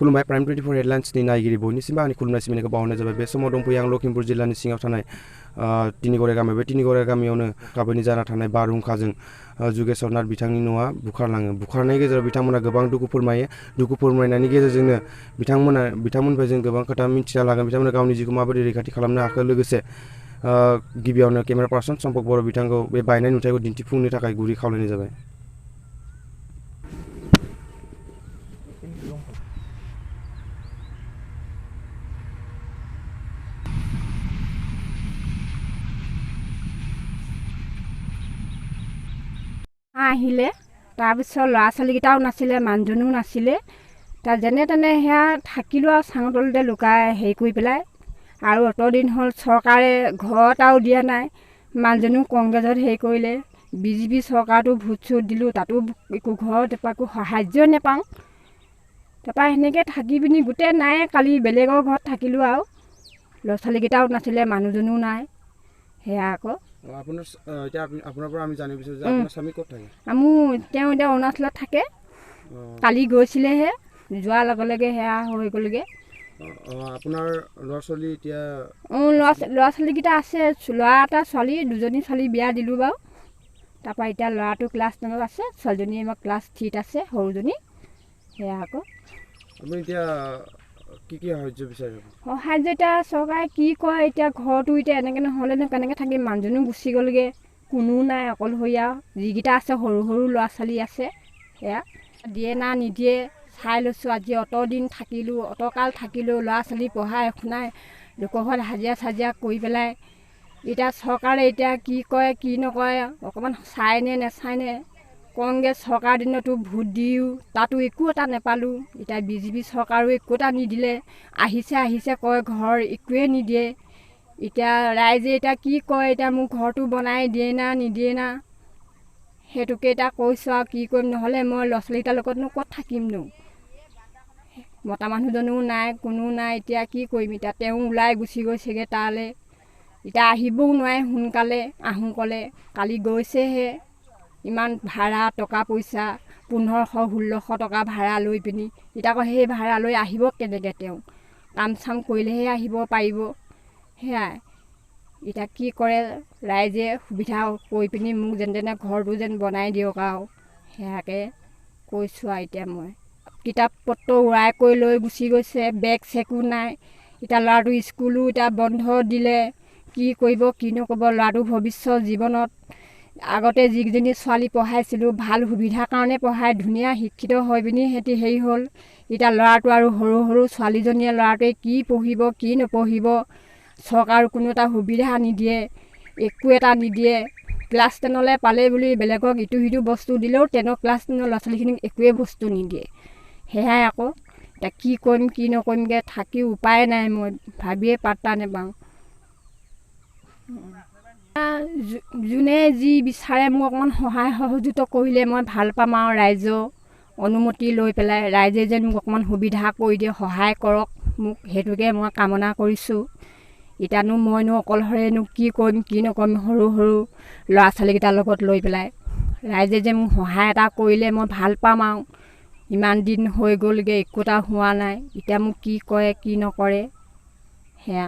खुलुमबाय प्राइम 24 हेडलाइन्सनि नायगिरि बयनिसिमबो आंनि खुलुमनाय सिबिनायखौ बावहरनाय जाबाय। बे समाव दंफैयो आं लखिमपुर जिल्लानि सिङाव थानाय तिनिगरे गामि। बे तिनिगरे गामियावनो हरखाबैनो जाना थानाय बारहुंखाजों जुगेश्वर नाथ बिथांनि न'आ बुखारलाङो। बुखारनायनि गेजेराव बिथांमोना गोबां दुखु फोरमायो। दुखु फोरमायनायनि गेजेरजोंनो बिथांमोननिफ्राय जों गोबां खोथा मिन्थिना लागोन। बिथांमोना गावनि जिउखौ माबोरै रैखाथि खालामनो हाखो, लोगोसे गिबियावनो केमेरा पार्सन सम्पक बर' बिथांखौ बे बायनाय नुथायखौ दिन्थिफुंनो थाखाय गुरै खावलायनाय जाबाय। আহিলে তাৰপিছত ল'ৰা ছোৱালীকেইটাও নাছিলে, মানুহজনো নাছিলে। তাৰ যেনে তেনে সেয়া থাকিলোঁ আৰু চাঙৰ তলতে লুকাই হেৰি কৰি পেলাই। আৰু অতদিন হ'ল চৰকাৰে ঘৰ এটাও দিয়া নাই। মানুহজনো কংগ্ৰেছত হেৰি কৰিলে, BJP চৰকাৰটো ভোট চোট দিলোঁ, তাতো একো ঘৰত একো সাহাৰ্য নাপাওঁ। তাৰপৰা সেনেকৈ থাকি পিনি গোটেই নাই, কালি বেলেগৰ ঘৰত থাকিলোঁ আৰু ল'ৰা ছোৱালীকেইটাও নাছিলে, মানুহজনো নাই। সেয়া আকৌ তেওঁ এতিয়া অৰুণাচলত থাকে। কালি গৈছিলেহে, যোৱাৰ লগে লগে সেয়া হৈ গ'লগৈ। আপোনাৰ ল'ৰা ছোৱালী এতিয়া ল'ৰা ছোৱালীকেইটা আছে, ল'ৰা এটা ছোৱালী, দুজনী ছোৱালী বিয়া দিলোঁ বাৰু। তাৰপৰা এতিয়া ল'ৰাটো ক্লাছ 10ত আছে, ছোৱালীজনী আমাৰ ক্লাছ 3ত আছে, সৰুজনী। সেয়া আকৌ আপুনি এতিয়া কি সাহাৰ্য বিচাৰে? সাহাৰ্য এতিয়া চৰকাৰে কি কয়। এতিয়া ঘৰটো এতিয়া এনেকৈ নহ'লেনো কেনেকৈ থাকিম, মানুহজনো গুচি গ'লগৈ, কোনো নাই, অকলশৰীয়া। যিকেইটা আছে সৰু সৰু ল'ৰা ছোৱালী আছে, সেয়া দিয়ে না নিদিয়ে চাই লৈছোঁ। আজি অতদিন থাকিলোঁ, অতকাল থাকিলোঁ, ল'ৰা ছোৱালী পঢ়াই শুনাই লোকৰ ঘৰত হাজিৰা চাজিৰা কৰি পেলাই। এতিয়া চৰকাৰে এতিয়া কি কয় কি নকয়, অকণমান চাইনে নেচায়নে। কংগ্ৰেছ চৰকাৰ দিনতো ভোট দিওঁ, তাতো একো এটা নাপালোঁ। এতিয়া BJP চৰকাৰো একো এটা নিদিলে। আহিছে কয় ঘৰ, একোৱে নিদিয়ে। এতিয়া ৰাইজে এতিয়া কি কয়, এতিয়া মোক ঘৰটো বনাই দিয়ে না নিদিয়ে না, সেইটোকে এতিয়া কৈছোঁ আৰু কি কৰিম। নহ'লে মই ল'ৰা ছোৱালীকেইটাৰ লগতনো ক'ত থাকিমনো। মতা মানুহজনো নাই, কোনো নাই। এতিয়া কি কৰিম, এতিয়া তেওঁ ওলাই গুচি গৈছেগৈ তালৈ। এতিয়া আহিবও নোৱাৰে সোনকালে আহোঁ ক'লে, কালি গৈছেহে। ইমান ভাড়া টকা পইচা 1500-1600 টকা ভাড়া লৈ পিনি, এতিয়া আকৌ সেই ভাড়া লৈ আহিব কেনেকৈ? তেওঁ কাম চাম কৰিলেহে আহিব পাৰিব। সেয়াই এতিয়া কি কৰে, ৰাইজে সুবিধা কৰি পিনি মোক যেনে তেনে ঘৰটো যেন বনাই দিয়ক আৰু, সেয়াকে কৈছোঁ আৰু। এতিয়া মই কিতাপ পত্ৰ উৰাই কৰি লৈ গুচি গৈছে, বেগ চেকো নাই। এতিয়া ল'ৰাটো স্কুলো এতিয়া বন্ধ দিলে, কি কৰিব কি নকৰিব ল'ৰাটোৰ ভৱিষ্যত জীৱনত। আগতে যিকেইজনী ছোৱালী পঢ়াইছিলোঁ, ভাল সুবিধাৰ কাৰণে পঢ়াই ধুনীয়া শিক্ষিত হৈ পিনি সিহঁতি হেৰি হ'ল। এতিয়া ল'ৰাটো আৰু সৰু সৰু ছোৱালীজনীয়ে, ল'ৰাটোৱে কি পঢ়িব কি নপঢ়িব, চৰকাৰৰ কোনো এটা সুবিধা নিদিয়ে, একো এটা নিদিয়ে। ক্লাছ 10লৈ পালে বুলি বেলেগক ইটো সিটো বস্তু দিলেও 10 ক্লাছ 10 ল'ৰা ছোৱালীখিনিক একোৱে বস্তু নিদিয়ে। সেয়াই আকৌ এতিয়া কি কৰিম কি নকৰিমগৈ, থাকি উপায় নাই। মই ভাবিয়ে পাত্তা নাপাওঁ। যোনে যি বিচাৰে মোক অকণমান সহায় সহযোগিতা কৰিলে মই ভাল পাম আৰু। ৰাইজৰ অনুমতি লৈ পেলাই ৰাইজে যেন মোক অকণমান সুবিধা কৰি দিয়ে, সহায় কৰক মোক, সেইটোকে মই কামনা কৰিছোঁ। এতিয়ানো মইনো অকলশৰেনো কি কৰিম কি নকৰিম, সৰু সৰু ল'ৰা ছোৱালীকেইটাৰ লগত লৈ পেলাই। ৰাইজে যে মোক সহায় এটা কৰিলে মই ভাল পাম আৰু। ইমান দিন হৈ গ'লগৈ, একো এটা হোৱা নাই। এতিয়া মোক কি কৰে কি নকৰে, সেয়া